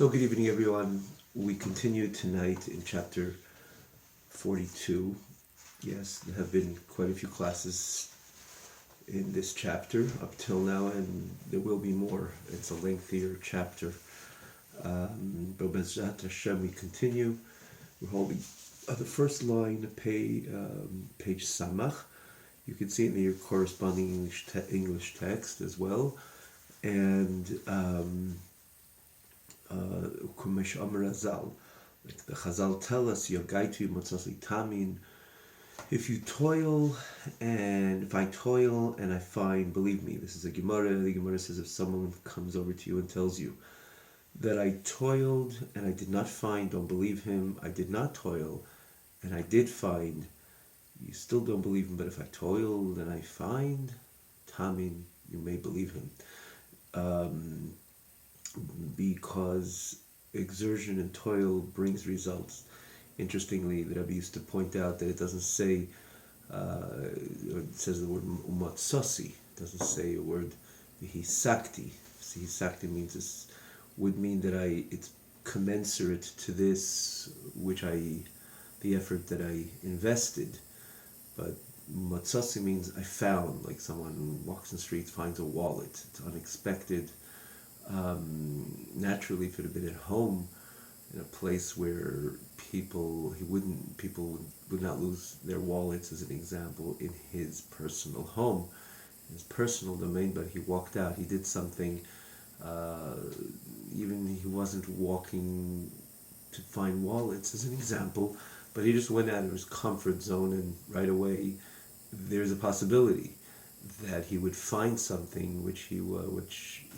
So good evening, everyone. We continue tonight in chapter 42. Yes, there have been quite a few classes in this chapter up till now, and there will be more. It's a lengthier chapter. But Bezrat Hashem, we continue. We're holding the first line, page Samach. You can see it in your corresponding English text as well. And Kumesh Amar Azal, like the Chazal tell us, Yagaitu Motzasi Tamin. If you toil, and if I toil and I find, believe me, this is a Gemara. The Gemara says if someone comes over to you and tells you that I toiled and I did not find, don't believe him. I did not toil and I did find, you still don't believe him. But if I toiled and I find, Tamin, you may believe him. Because exertion and toil brings results. Interestingly, the Rebbe used to point out that it doesn't say, it says the word umatsasi, it doesn't say a word hisakti. Hisakti means this would mean that it's commensurate to this the effort that I invested. But matsasi means I found, like someone walks in the street, finds a wallet. It's unexpected. Naturally, if it had been at home, in a place where people would not lose their wallets, as an example, in his personal home, his personal domain, but he walked out, he did something, even he wasn't walking to find wallets, as an example, but he just went out of his comfort zone, and right away there's a possibility that he would find something which he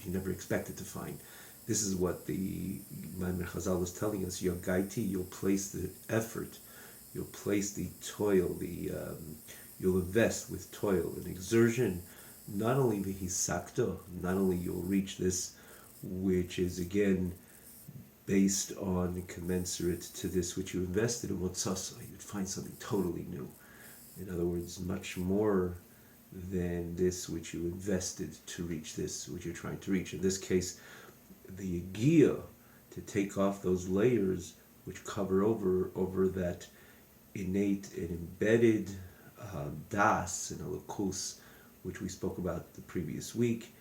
never expected to find. This is what the Maimer Chazal was telling us. Yogaiti, you'll place the effort, you'll place the toil, you'll invest with toil and exertion. Not only v'hisakto, not only you'll reach this, which is again based on commensurate to this which you invested in motzasa. You'd find something totally new. In other words, much more than this which you invested to reach this which you're trying to reach. In this case, the yagiyah, to take off those layers which cover over that innate and embedded das and alakus, which we spoke about the previous week,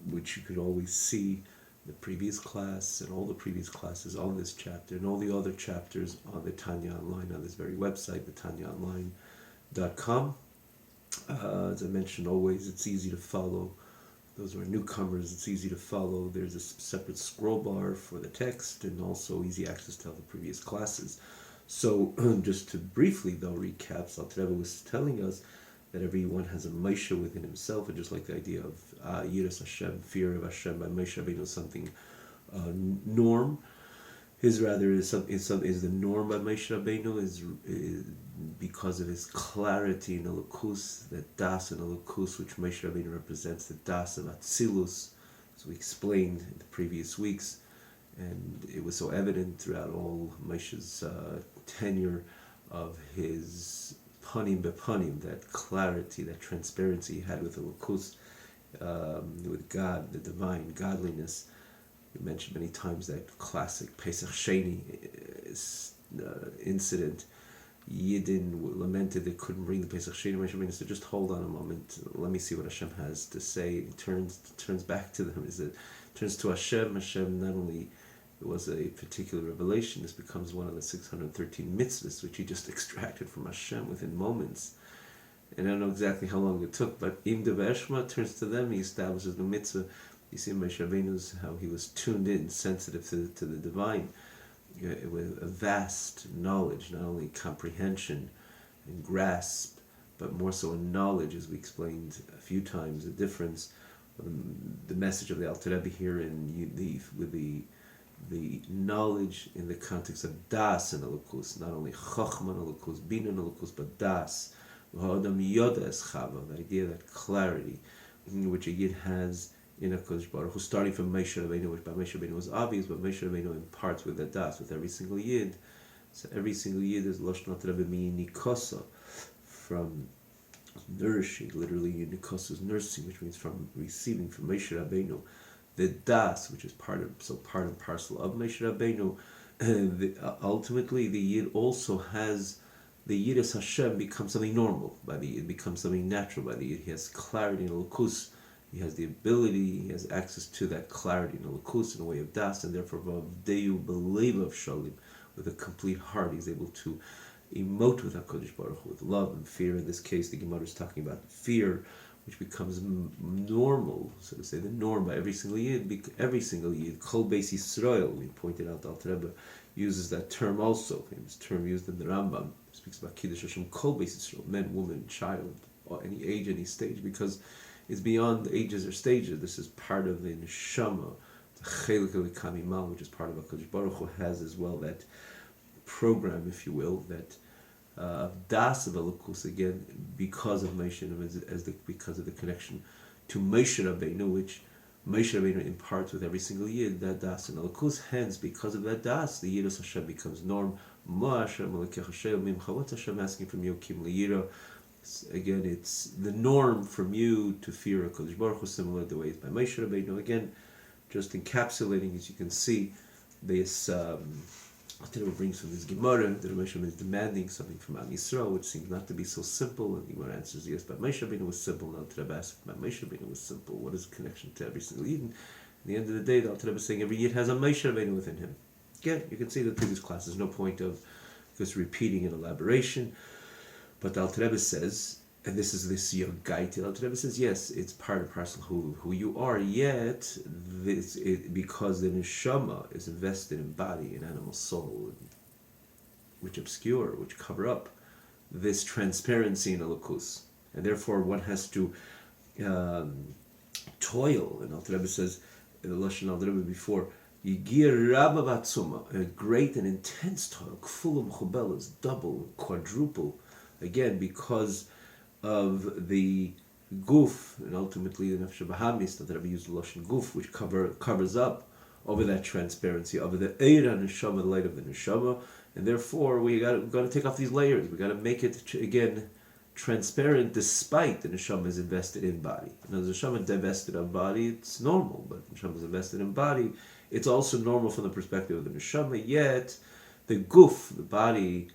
which you could always see the previous class and all the previous classes on this chapter and all the other chapters on the Tanya Online, on this very website, thetanyaonline.com. As I mentioned, always it's easy to follow. Those who are newcomers, it's easy to follow. There's a separate scroll bar for the text and also easy access to all the previous classes. So just to briefly though recap, Alter Rebbe was telling us that everyone has a Moshe within himself, and just like the idea of Yiras Hashem, fear of Hashem by Moshe Rabbeinu, something norm. His rather is the norm by Moshe Rabbeinu is because of his clarity in Elokus, that das in Elokus, which Moshe Rabbeinu represents, the das of Atzilus, as we explained in the previous weeks, and it was so evident throughout all Moshe's tenure of his panim bepanim, that clarity, that transparency he had with Elokus, with God, the divine godliness. We mentioned many times that classic Pesach Sheni incident. Yidden lamented they couldn't bring the Pesach Sheni. Moshe Rabbeinu said, just hold on a moment, let me see what Hashem has to say. It turns back to them. Turns to Hashem. Hashem, not only it was a particular revelation, this becomes one of the 613 mitzvahs which he just extracted from Hashem within moments. And I don't know exactly how long it took, but Im Deveshma turns to them, he establishes the mitzvah. You see Moshe Rabbeinu's, how he was tuned in, sensitive to the divine, with a vast knowledge, not only comprehension and grasp, but more so a knowledge, as we explained a few times, the difference, the message of the Alter Rebbe here with the knowledge in the context of das and elokus, not only chochma and elokus, bina and elokus, but das, the idea that clarity, which a yid has in HaKadosh Baruch Hu, starting from Moshe Rabbeinu, which by Moshe Rabbeinu was obvious, but Moshe Rabbeinu imparts with the das, with every single yid. So every single yid is Lashon Rebbe Nikosa, from nourishing, literally Nikosa is nursing, which means from receiving from Moshe Rabbeinu the das, which is part and parcel of Moshe Rabbeinu. Ultimately, the Yid also has the Yiras Hashem becomes something normal by the Yid, becomes something natural by the Yid. He has clarity in Elokus. He has the ability, he has access to that clarity in Elokus in a way of das, and therefore Vavdeyu Belevav Shalim, with a complete heart, he's able to emote with HaKadosh Baruch Hu, with love and fear. In this case, the Gemara is talking about fear, which becomes normal, so to say, the norm by every single Yid. Kol Beis Yisrael, we pointed out, the Alter Rebbe uses that term also, famous term used in the Rambam, speaks about Kiddush Hashem, Kol Beis Yisrael, men, woman, child, any age, any stage, because it's beyond ages or stages. This is part of the Neshama, the Chelik Kamimah, which is part of HaKadosh Baruch Hu, has as well that program, if you will, that das of Elokus, again, because of Moshe, because of the connection to Moshe Rabbeinu, which Moshe Rabbeinu imparts with every single Yid, that das and Elokus. Hence, because of that das, the Yiras Hashem becomes norm. What's Hashem asking from you, Kim Liyira? Again, it's the norm from you to fear HaKadosh Baruch Hu, similar to the way it's by Moshe Rabbeinu. Again, just encapsulating, as you can see, this Alter brings from this Gemara that Moshe is demanding something from Am Yisrael, which seems not to be so simple. And the Gemara answers yes, but Moshe Rabbeinu was simple. And Alter Rebbe asks, but Moshe Rabbeinu was simple. What is the connection to every single Yid? At the end of the day, the Alter Rebbe is saying every Yid has a Moshe Rabbeinu within him. Again, you can see the previous class. There's no point of just repeating an elaboration. But the Alter Rebbe says, and this is this Yogaiti, the Alter Rebbe says, yes, it's part and parcel who you are, yet because the Neshama is invested in body and animal soul, which obscure, which cover up this transparency in Elokus. And therefore one has to toil, and Alter Rebbe says, in the Lashon Alter Rebbe before, Yigir Rabba Batzuma, a great and intense toil, Kfulam Chubelas, double, quadruple, again, because of the guf, and ultimately the nefesh bahamis, that Rebbe used the lashon guf, which covers up over that transparency, over the eira neshama, the light of the neshama, and therefore we got to take off these layers. We got to make it again transparent, despite the neshama is invested in body. Now, the neshama divested of body, it's normal, but the neshama is invested in body. It's also normal from the perspective of the neshama. Yet the guf, the body,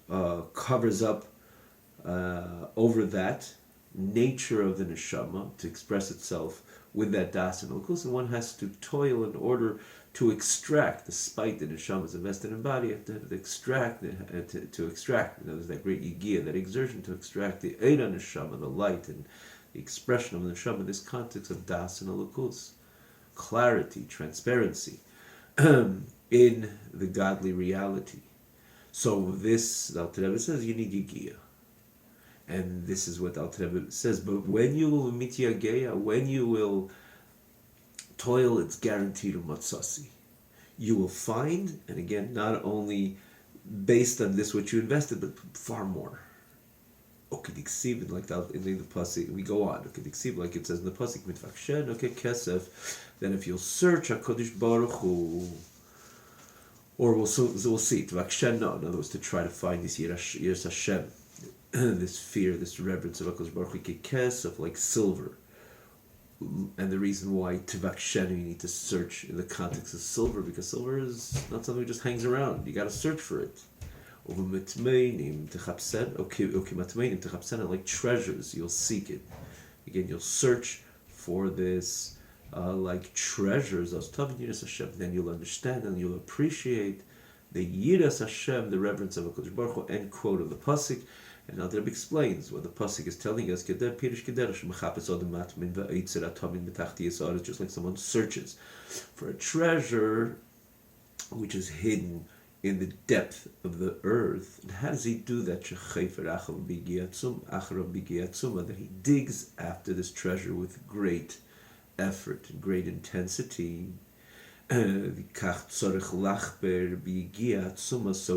covers up over that nature of the neshama to express itself with that das and Elokus, and one has to toil in order to extract, despite the neshama is invested in body, you have to extract, to extract, there's that great yigia, that exertion to extract the eira neshama, the light and the expression of the neshama in this context of das and Elokus, clarity, transparency in the godly reality. So this, the Alter Rebbe says, you need yigia. And this is what Alter Rebbe says. But when you will mityageya, when you will toil, it's guaranteed matzasi. You will find, and again, not only based on this what you invested, but far more. Okidiksiv, like in the pasuk, we go on. Okidiksiv, like it says in the pasuk, mitvakshen, kesef. Then if you'll search HaKadosh Baruch Hu, or we'll see, tvakshen, no, in other words, to try to find this Yiras Hashem, this fear, this reverence of HaKadosh Baruch Hu, kesef, like silver. And the reason why Tivakshenu, you need to search in the context of silver, because silver is not something that just hangs around. You got to search for it. Like treasures, you'll seek it. Again, you'll search for this like treasures. Then you'll understand and you'll appreciate the Yiras Hashem, the reverence of HaKadosh Baruch Hu, end quote of the pasuk. And now the Rebbe explains what the pasuk is telling us. It's just like someone searches for a treasure which is hidden in the depth of the earth. And how does he do that? That he digs after this treasure with great effort and great intensity. So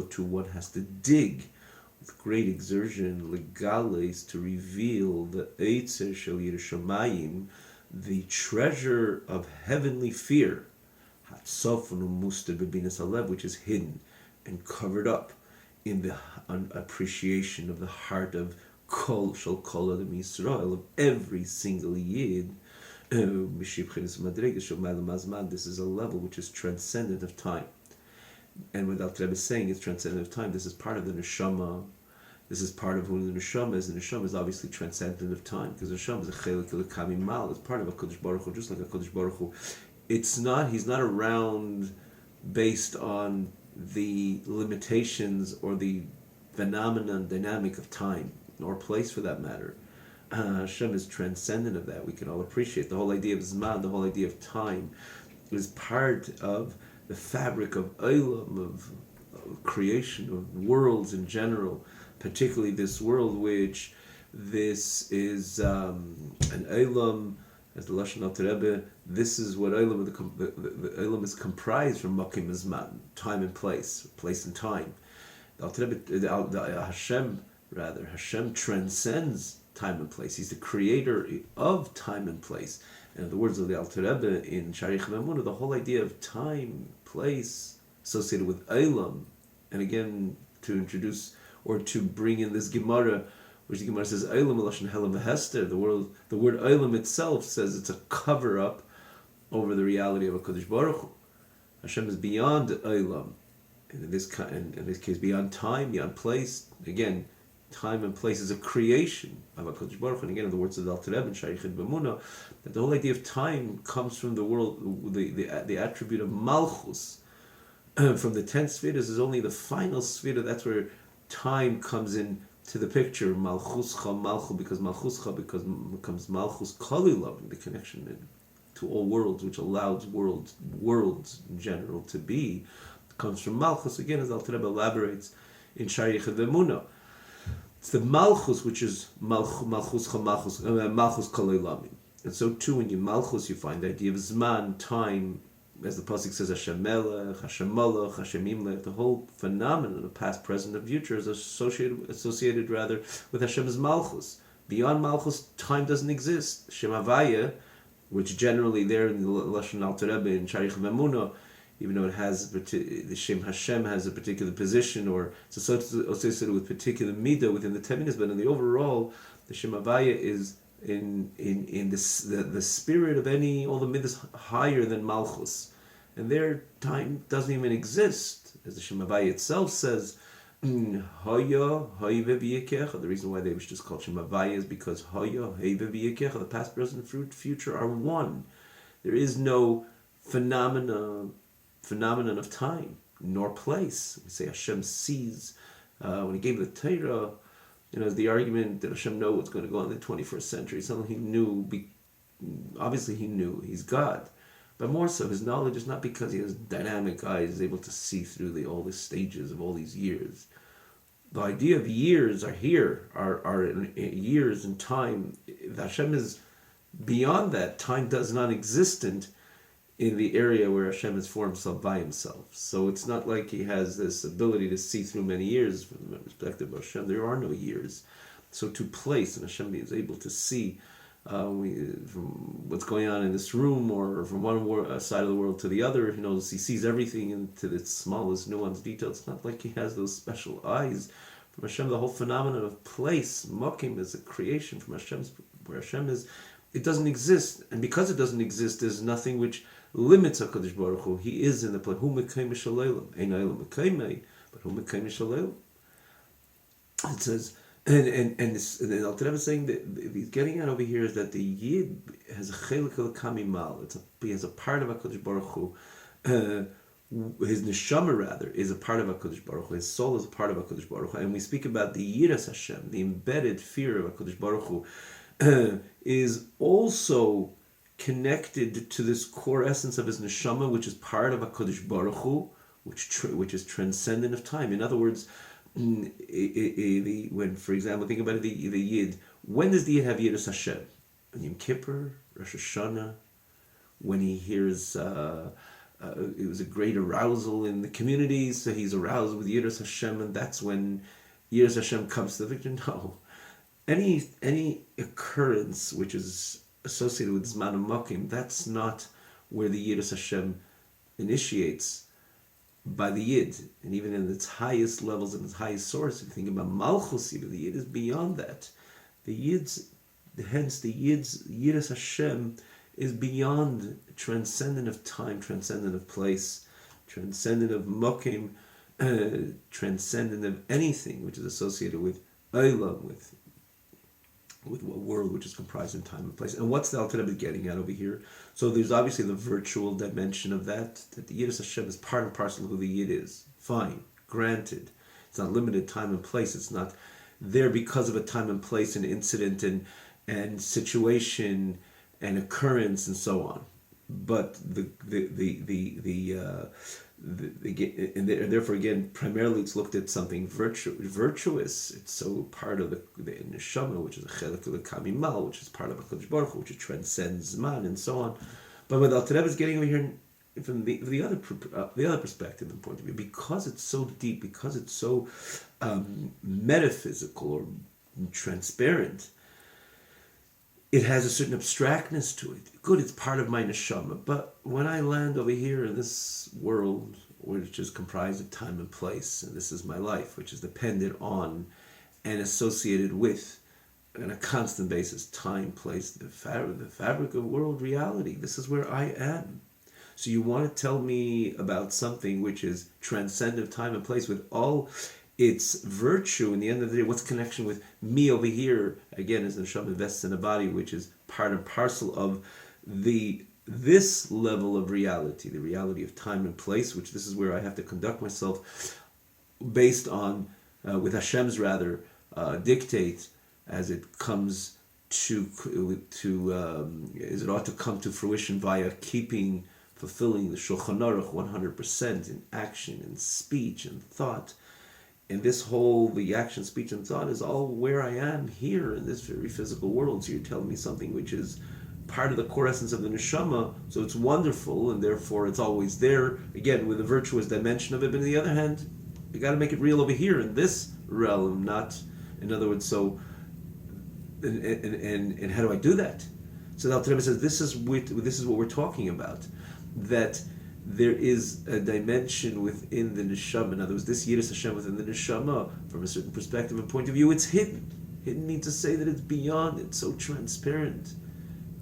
too one has to dig with great exertion, legales, to reveal the Eitzer Shel Yerushalayim, the treasure of heavenly fear, which is hidden and covered up in the appreciation of the heart of Kol Shel Kol Adam Yisrael, of every single Yid, This is a level which is transcendent of time. And what Al Rebbe is saying is transcendent of time. This is part of the neshama. This is part of who the neshama is. The neshama is obviously transcendent of time, because the neshama is a chelik l'kami mal. It's part of a Kodesh Baruch Hu, just like a Kodesh Baruch Hu. It's not. He's not around based on the limitations or the phenomenon dynamic of time, nor place for that matter. Hashem is transcendent of that. We can all appreciate the whole idea of Zman, the whole idea of time, is part of the fabric of Olam, of creation, of worlds in general, particularly this world, which this is an Olam, as the Lashon Alter Rebbe, this is what Olam, the Olam is comprised from Makim Zman, time and place and time. Hashem transcends time and place. He's the creator of time and place. And in the words of the Alter Rebbe in Sharich Memuna, the whole idea of time, place, associated with Olam, and again to introduce or to bring in this Gemara, which the Gemara says Olam Lashon Helam Hester. The word Olam itself says it's a cover up over the reality of a Kodesh Baruch Hu. Hashem is beyond Olam, and in this case beyond time, beyond place. Again, time and place is a creation of HaKadosh Baruch Hu. And again, in the words of the Alter Rebbe and Shaykhid B'Muna, that the whole idea of time comes from the world, the attribute of Malchus. From the 10 spheres is only the final sphere. That's where time comes in to the picture. Malchuscha, Malchu, because becomes Malchus Kolilam, the connection to all worlds, which allows worlds in general to be, comes from Malchus. Again, as Alter Rebbe elaborates in Shaykhid B'Muna. It's the Malchus, which is Malchus Kolilamim. And so too, in your Malchus, you find the idea of Zman, time, as the Pasuk says, Hashem Melech, Hashem Malach, Hashem Imlech. The whole phenomenon of past, present, and future is associated rather with Hashem's Malchus. Beyond Malchus, time doesn't exist. Shem Havaya, which generally there in the Lashon Alter Rebbe in Sharich Memuna, even though it has the Shem Hashem has a particular position or it's associated with particular midah within the 10 minutes, but in the overall, the Shem Havaya is in the spirit of all the midas higher than Malchus, and their time doesn't even exist, as the Shem Havaya itself says. Hoya Hoive V'Yekecha. The reason why they was just called Shem Havaya is because Hoya Hoive V'Yekecha, the past, present, and future are one. There is no phenomenon of time nor place. We say Hashem sees. When he gave the Torah, the argument that Hashem knows what's going to go on in the 21st century. Something he knew. Obviously, he knew. He's God, but more so, his knowledge is not because he has dynamic eyes, is able to see through all the stages of all these years. The idea of years are years in time. Hashem is beyond that. Time does not existent in the area where Hashem has formed himself by himself. So it's not like he has this ability to see through many years from the perspective of Hashem. There are no years. So to place, and Hashem is able to see from what's going on in this room or from one side of the world to the other. He sees everything into the smallest nuanced detail. It's not like he has those special eyes. From Hashem, the whole phenomenon of place, Mokim, is a creation from Hashem's, where Hashem is. It doesn't exist, and because it doesn't exist, there's nothing which limits HaKadosh Baruch Hu. He is in the place. Hu mekayim shalelim, ein olam mekayim, but hu mekayim shalelim. It says, and Alter Rebbe is saying that he's getting at over here is that the Yid has a chelik l'kami mal. He has a part of HaKadosh Baruch Hu. His neshama rather is a part of HaKadosh Baruch Hu. His soul is a part of HaKadosh Baruch Hu. And we speak about the Yiras Hashem, the embedded fear of HaKadosh Baruch Hu, is also connected to this core essence of his neshama, which is part of HaKadosh Baruch Hu, which is transcendent of time. In other words, when, for example, think about the Yid, when does the Yid have Yiras Hashem? Yom Kippur, Rosh Hashanah, when he hears it was a great arousal in the community, so he's aroused with Yiras Hashem, and that's when Yiras Hashem comes to the victor. No. Any occurrence which is associated with Zman Mokim, that's not where the Yiras Hashem initiates by the Yid. And even in its highest levels, in its highest source, if you think about Malchus, even the Yid is beyond that. Hence the Yid's Yiras Hashem is beyond, transcendent of time, transcendent of place, transcendent of mokim, transcendent of anything which is associated with Olam, with a world which is comprised in time and place. And what's the Alter Rebbe getting at over here? So there's obviously the virtual dimension of that the Yiddus Hashem is part and parcel of who the Yid is. Fine, granted. It's not limited time and place. It's not there because of a time and place and incident and situation and occurrence and so on. But therefore again, primarily it's looked at something virtuous. It's so part of the neshama, which is a chelik of the kamimal, which is part of a Kodesh Baruch Hu, which transcends man and so on. But what Alter Rebbe is getting over here from the other perspective and point of view, because it's so deep, because it's so metaphysical or transparent, it has a certain abstractness to it. Good, it's part of my neshama, but when I land over here in this world, which is comprised of time and place, and this is my life, which is dependent on and associated with, on a constant basis, time, place, the fabric of world reality. This is where I am. So you want to tell me about something which is transcendent time and place with all its virtue. In the end of the day, what's connection with me over here? Again, as the neshama invests in a body, which is part and parcel of this level of reality, the reality of time and place, which this is where I have to conduct myself based on, with Hashem's dictate, as it comes as it ought to come to fruition via fulfilling the Shulchan Aruch 100% in action and speech and thought. And the action, speech, and thought is all where I am here in this very physical world. So you're telling me something which is part of the core essence of the neshama, so it's wonderful, and therefore it's always there, again, with the virtuous dimension of it. But on the other hand, you got to make it real over here in this realm, not, in other words, so, and how do I do that? So the Alter Rebbe says, this is what we're talking about, that there is a dimension within the neshama. In other words, this Yiddus Hashem within the neshama, from a certain perspective and point of view, it's hidden. Hidden means to say that it's beyond, it's so transparent.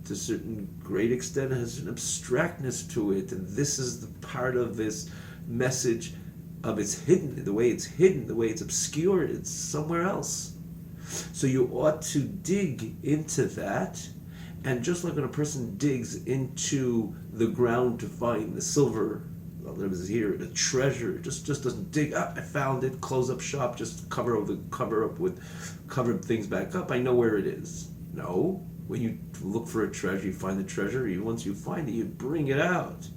To a certain great extent, it has an abstractness to it, and this is the part of this message of it's hidden, the way it's obscured, it's somewhere else. So you ought to dig into that. And just like when a person digs into the ground to find the silver, well, there was here, the treasure, just doesn't dig up, I found it, close up shop, just cover things back up, I know where it is. No, when you look for a treasure, you find the treasure, once you find it, you bring it out.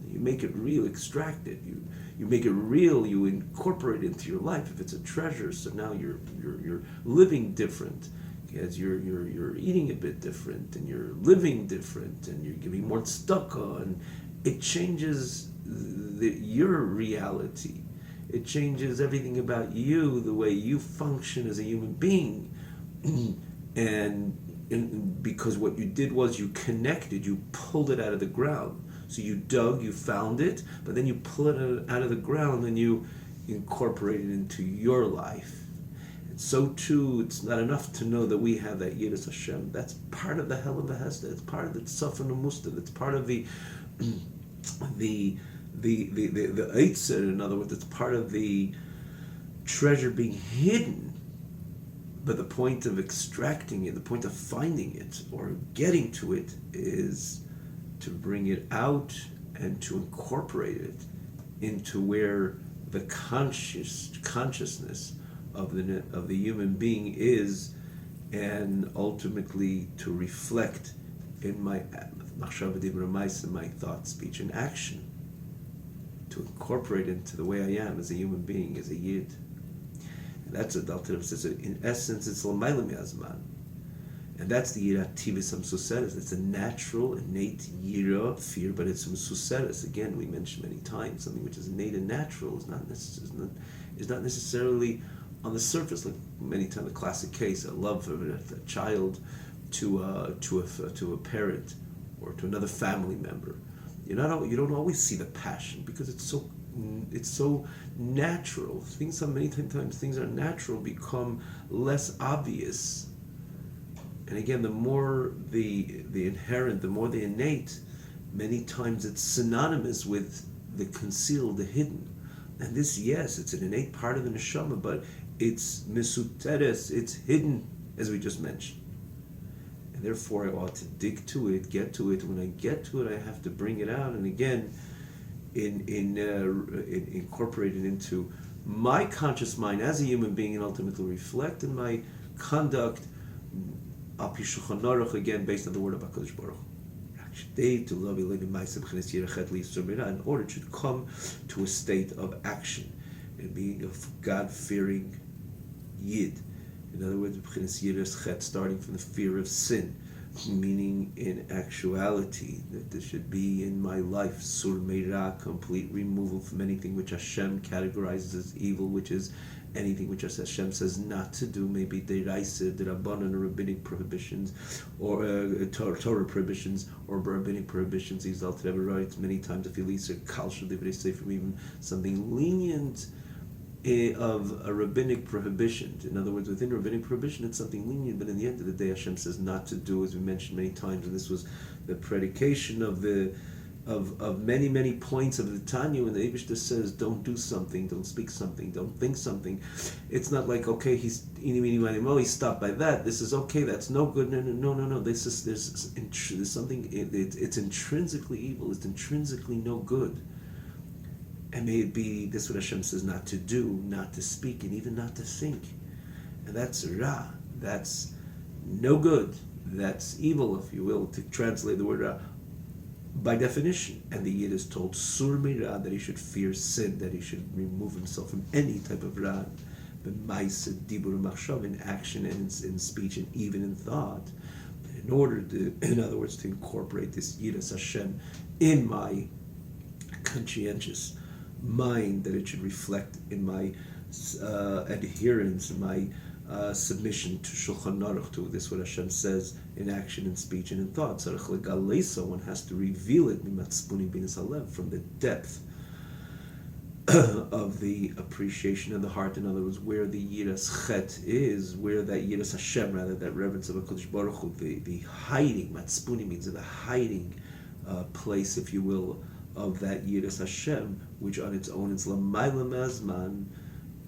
You make it real, extract it, you make it real, you incorporate it into your life if it's a treasure, so now you're living different. As you're eating a bit different, and you're living different, and you're giving more tzedakah, and it changes your reality. It changes everything about you, the way you function as a human being. and because what you did was you connected, you pulled it out of the ground. So you dug, you found it, but then you pull it out of the ground and you incorporate it into your life. So too, it's not enough to know that we have that Yiddus Hashem. That's part of the Helen Behesta. It's part of the Tzafon Umustav. It's part of the Eitzer. In other words, it's part of the treasure being hidden. But the point of extracting it, the point of finding it or getting to it, is to bring it out and to incorporate it into where the consciousness of the human being is, and ultimately to reflect in my machshava dibra ma'aseh, my thought, speech, and action, to incorporate into the way I am as a human being, as a yid. And that's what Alter Rebbe says. In essence, it's l'mayla mi'azman, and that's the yirat tivus hamsuseres. It's a natural, innate yira, fear, but it's hamsuseres. Again, we mentioned many times, something which is innate and natural is not necessarily on the surface, like many times the classic case, a love of a child to a parent or to another family member. You don't always see the passion because it's so natural. Many times things are natural become less obvious And again, the more the inherent, the more the innate, many times it's synonymous with the concealed, the hidden. And this, yes, it's an innate part of the neshama, but it's misuteres, it's hidden, as we just mentioned. And therefore I ought to dig to it, get to it. When I get to it, I have to bring it out, and again, incorporate it into my conscious mind as a human being, and ultimately reflect in my conduct, again, based on the word of HaKadosh Baruch Hu. In order to come to a state of action and being a God-fearing Yid. In other words, starting from the fear of sin, meaning in actuality that there should be in my life sur meira, complete removal from anything which Hashem categorizes as evil, which is anything which Hashem says not to do, maybe deraisa, derabbanan, or rabbinic prohibitions, or Torah prohibitions, or rabbinic prohibitions. He's ever writes many times, if you listen, kalsha divrei sefer, even something lenient of a rabbinic prohibition. In other words, within rabbinic prohibition, it's something lenient, but in the end of the day, Hashem says not to do, as we mentioned many times, and this was the predication of many points of the Tanya, when the Eibishter says, don't do something, don't speak something, don't think something. It's not like, okay, he stopped by that. This is okay, that's no good. No. There's something, it's intrinsically evil, it's intrinsically no good. And may it be, this is what Hashem says not to do, not to speak, and even not to think. And that's ra, that's no good, that's evil, if you will, to translate the word ra. By definition, and the Yid is told sur meira, that he should fear sin, that he should remove himself from any type of ra, b'maisa dibur machshav, in action and in speech and even in thought, in order to, in other words, to incorporate this Yiras Hashem in my conscientious mind, that it should reflect in my adherence, my submission to Shulchan Aruch, to this what Hashem says in action and speech and in thought. One has to reveal it from the depth of the appreciation of the heart. In other words, where the Yiras Chet is, where that Yiras Hashem, rather, that reverence of HaKadosh Baruch Hu, the hiding, Matspuni means the hiding place, if you will, of that Yiras Hashem, which on its own is Lamayla Mazman,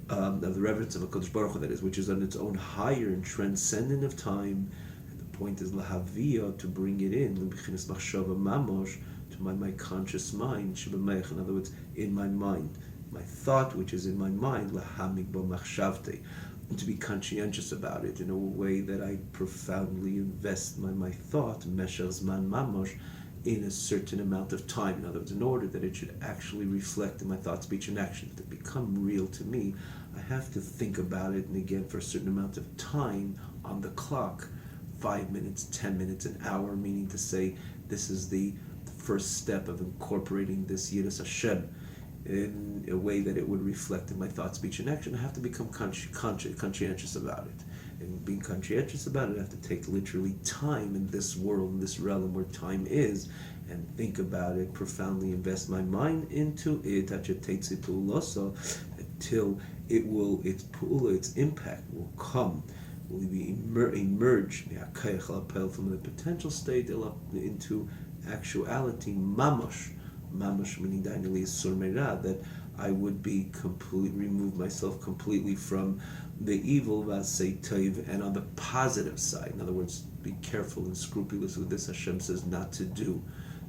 of the reverence of HaKadosh Baruch Hu, that is, which is on its own higher and transcendent of time. And the point is Lahaviyah, to bring it in, L'B'chinas Machshava Mamosh, to my conscious mind, Shebamech, in other words, in my mind. My thought, which is in my mind, Lahamik Bo Machshavte, and to be conscientious about it in a way that I profoundly invest my thought, Meshach Zman Mamosh, in a certain amount of time. In other words, in order that it should actually reflect in my thought, speech, and action, to become real to me, I have to think about it, and again, for a certain amount of time on the clock, 5 minutes, 10 minutes, an hour, meaning to say, this is the first step of incorporating this Yiras Hashem in a way that it would reflect in my thought, speech, and action. I have to become conscientious about it. And being conscientious about it, I have to take literally time in this world, in this realm where time is, and think about it, profoundly invest my mind into it, until it will, its impact will come, will be emerge from the potential state into actuality, mamash meaning that I would be remove myself completely from the evil, and on the positive side. In other words, be careful and scrupulous with this. Hashem says not to do.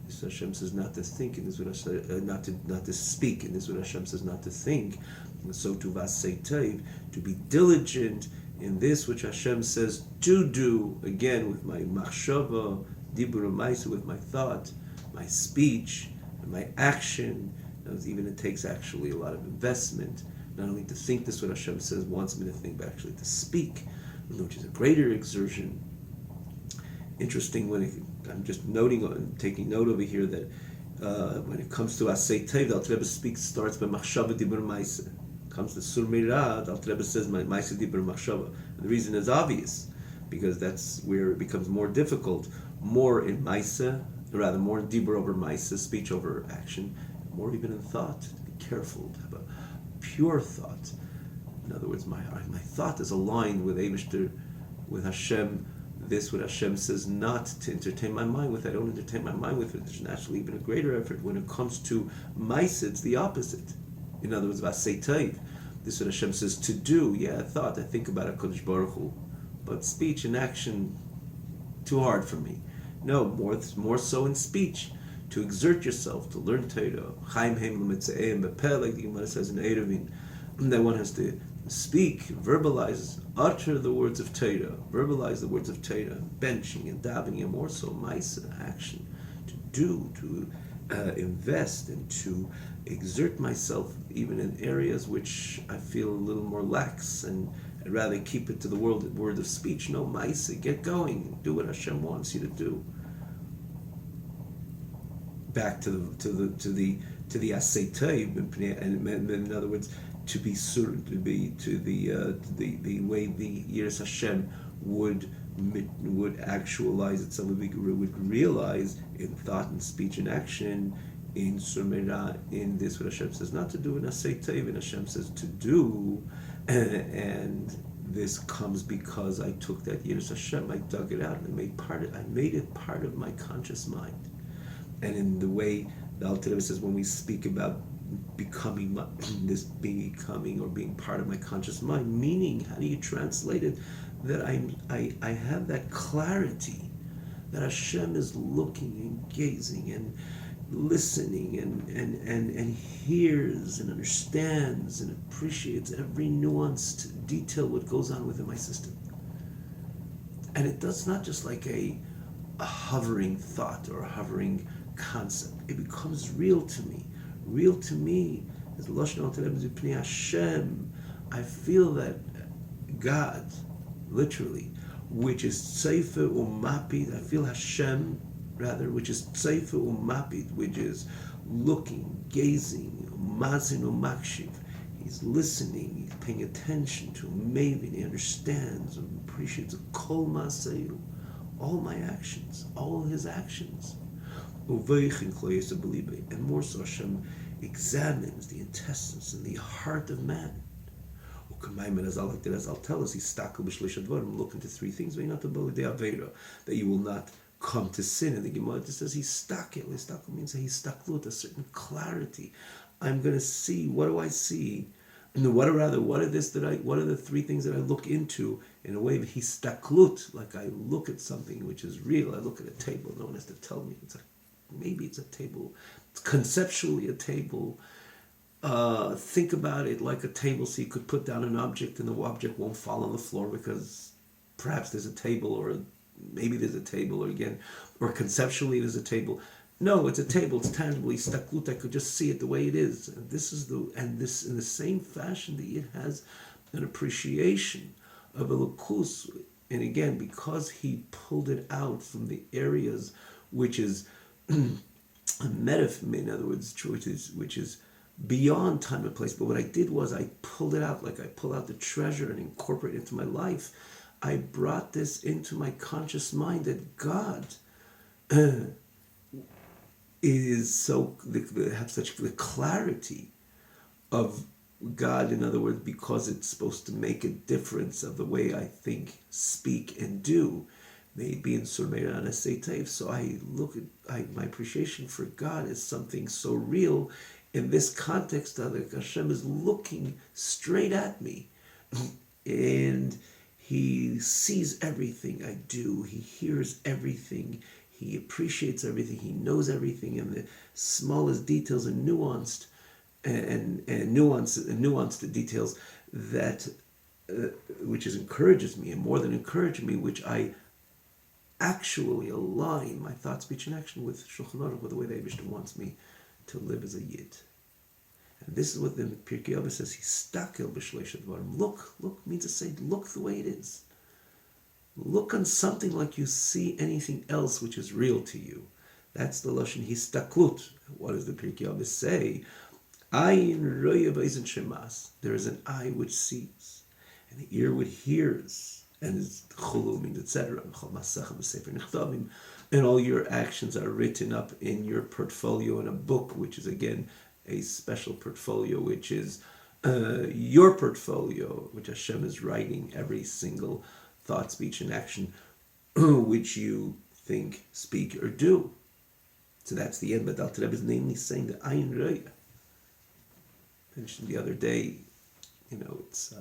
This Hashem says not to think, and this is what Hashem, not to speak, and this is what Hashem says not to think. And so to be diligent in this which Hashem says to do, again with my machshava, dibur ma'isa, with my thought, my speech, and my action. Even it takes actually a lot of investment, not only to think this what Hashem says wants me to think, but actually to speak, which is a greater exertion. Interesting, I'm just taking note over here that when it comes to Asay Tev, the Alter Rebbe starts by Machshava Dibur Ma'isa. Comes to Sur Meira, the Alter Rebbe says Ma'isa Dibur Machshava. And the reason is obvious, because that's where it becomes more difficult. More in Ma'isa, rather more in Dibur over Ma'isa, speech over action, more even in thought. To be careful, to have a pure thought. In other words, my thought is aligned with Eibishter, with Hashem, this what Hashem says not to entertain my mind with. I don't entertain my mind with it. There's naturally even a greater effort. When it comes to Maisa, it's the opposite. In other words, Vasei Taiv. This is what Hashem says to do. Yeah, I think about HaKadosh Baruch Hu. But speech and action, too hard for me. No, more so in speech. To exert yourself, to learn Torah. Chaim heim l'metzeim bepeh, like the Gemara says in Eruvin. That one has to speak, verbalize, utter the words of Torah, verbalize the words of Torah, benching and davening, and more so, Maisa, action, to do, to invest, and to exert myself even in areas which I feel a little more lax, and I'd rather keep it to the word of speech. No, Maisa, get going, do what Hashem wants you to do. Back to the Asei Tov, and in other words, to be certain, to the way the Yiras Hashem would actualize itself, would realize in thought and speech and action, in Surmera, in this what Hashem says not to do, in Asei Tov, and Hashem says to do, and this comes because I took that Yiras Hashem, I dug it out, and I made it part of my conscious mind. And in the way the Alter Rebbe says, when we speak about becoming or being part of my conscious mind, meaning, how do you translate it? That I have that clarity that Hashem is looking and gazing and listening and hears and understands and appreciates every nuanced detail what goes on within my system. And it does not just like a hovering thought or a hovering concept. It becomes real to me. Real to me is Lashon Alter Rebbe Pnei Hashem. I feel that God, literally, which is Tzeifer Umapid. I feel Hashem, rather, which is Tzeifer Umapid, which is looking, gazing, Mazin Umakshiv. He's listening. He's paying attention to Mavin. He understands and appreciates Kol Maaseiru, all my actions, all his actions. And more so, Hashem examines the intestines and the heart of man. As I'll tell us, look into three things that you will not come to sin. And the Gemara says he's stakel. Means he's staklut, a certain clarity. I'm going to see. What do I see? And what are the three things that I look into in a way that he's staklut, like I look at something which is real. I look at a table. No one has to tell me. Maybe it's a table. It's conceptually a table. Think about it like a table, so you could put down an object and the object won't fall on the floor because perhaps there's a table, or maybe there's a table, or conceptually there's a table. No, it's a table. It's tangibly staklut. I could just see it the way it is. And this in the same fashion that it has an appreciation of a lukus. And again, because he pulled it out from the areas which is a metaph, in other words, which is beyond time and place. But what I did was I pulled it out, like I pull out the treasure and incorporate it into my life. I brought this into my conscious mind that God is so, have such the clarity of God, in other words, because it's supposed to make a difference of the way I think, speak, and do. Maybe in Surmeira and Asei Tov. So I look at my appreciation for God is something so real in this context that Hashem is looking straight at me, and he sees everything I do. He hears everything. He appreciates everything. He knows everything, and the smallest details and nuanced details that which encourages me, and more than encouraging me, which I actually align my thought, speech, and action with Shulchan Aruch, with the way the Eibishter wants me to live as a Yid. And this is what the Pirkei Avos says, he's stakel b'shleish advarim. Look means to say, look the way it is. Look on something like you see anything else which is real to you. That's the Lashon histaklut. What does the Pirkei Avos say? Ayin roya b'ezen shemas. There is an eye which sees, and an ear which hears, and it's chulu means etc. And all your actions are written up in your portfolio in a book, which is again a special portfolio, which is your portfolio, which Hashem is writing every single thought, speech, and action which you think, speak, or do. So that's the end. But the Alter Rebbe is namely saying the Ayin Raya. Mentioned the other day, it's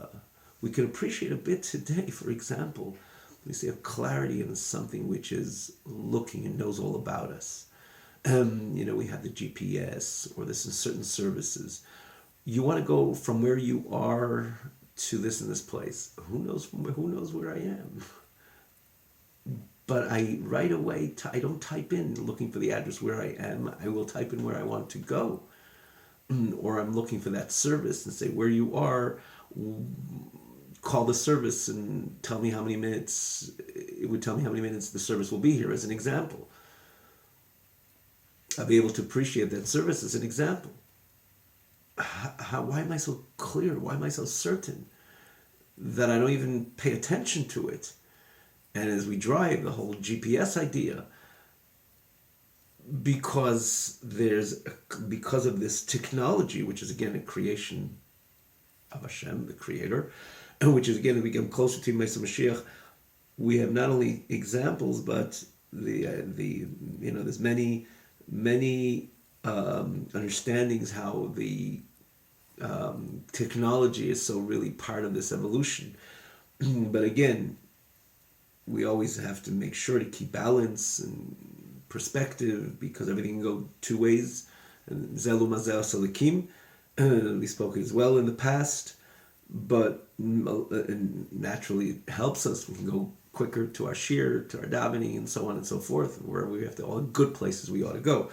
we can appreciate a bit today. For example, we see a clarity in something which is looking and knows all about us. We have the GPS or this in certain services. You want to go from where you are to this and this place. Who knows where I am? But I right away, I don't type in looking for the address where I am. I will type in where I want to go. Or I'm looking for that service and say, where you are, call the service and tell me how many minutes, it would tell me how many minutes the service will be here as an example. I'll be able to appreciate that service as an example. Why am I so clear? Why am I so certain that I don't even pay attention to it? And as we drive, the whole GPS idea, because of this technology, which is again a creation of Hashem, the Creator, and which is again, as we get closer to Mesa Mashiach, we have not only examples, but there's many understandings how the technology is so really part of this evolution. But again, we always have to make sure to keep balance and perspective, because everything can go two ways. And Zelu Mazel Salikim, we spoke as well in the past, but naturally it helps us. We can go quicker to our shir, to our davening, and so on and so forth, where we have to, all the good places we ought to go.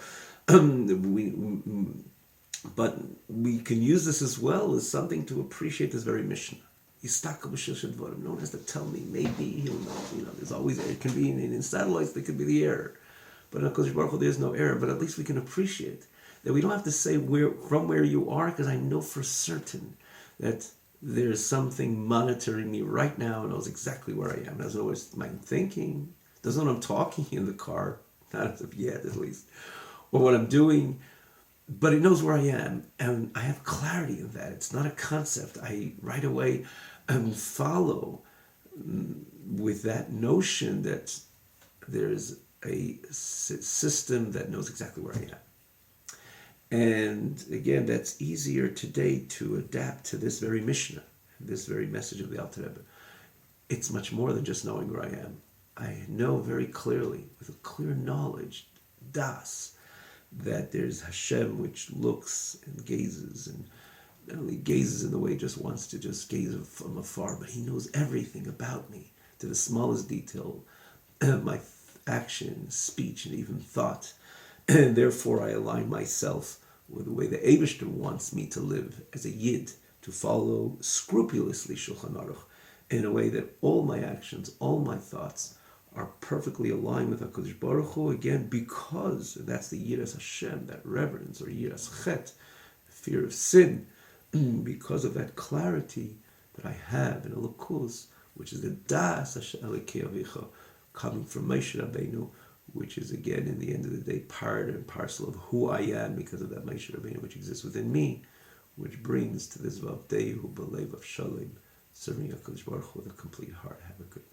But we can use this as well as something to appreciate this very mission. No one has to tell me, maybe he'll know. There's always, it can be in satellites, there could be the error. But in HaKadosh Baruch Hu, there's no error. But at least we can appreciate that we don't have to say from where you are, because I know for certain that there's something monitoring me right now and knows exactly where I am. Doesn't know what I'm thinking, doesn't know what I'm talking in the car, not as of yet at least, or what I'm doing, but it knows where I am, and I have clarity in that. It's not a concept. I right away follow with that notion that there's a system that knows exactly where I am. And again, that's easier today to adapt to this very Mishnah, this very message of the Alter Rebbe. It's much more than just knowing where I am. I know very clearly, with a clear knowledge, das, that there's Hashem which looks and gazes, and not only gazes in the way he just wants to just gaze from afar, but he knows everything about me, to the smallest detail, my action, speech, and even thought. And therefore I align myself with the way the Eibishter wants me to live as a Yid, to follow scrupulously Shulchan Aruch, in a way that all my actions, all my thoughts are perfectly aligned with HaKadosh Baruch Hu, again, because that's the Yiras Hashem, that reverence, or Yiras Chet, fear of sin, because of that clarity that I have in Elokus, which is the Das Hashem Elokei Avicha, coming from Moshe Rabbeinu, which is again, in the end of the day, part and parcel of who I am, because of that Moshe Rabbeinu which exists within me, which brings to this Vavdehu B'Lev of Shalom, serving HaKadosh Baruch Hu with a complete heart. Have a good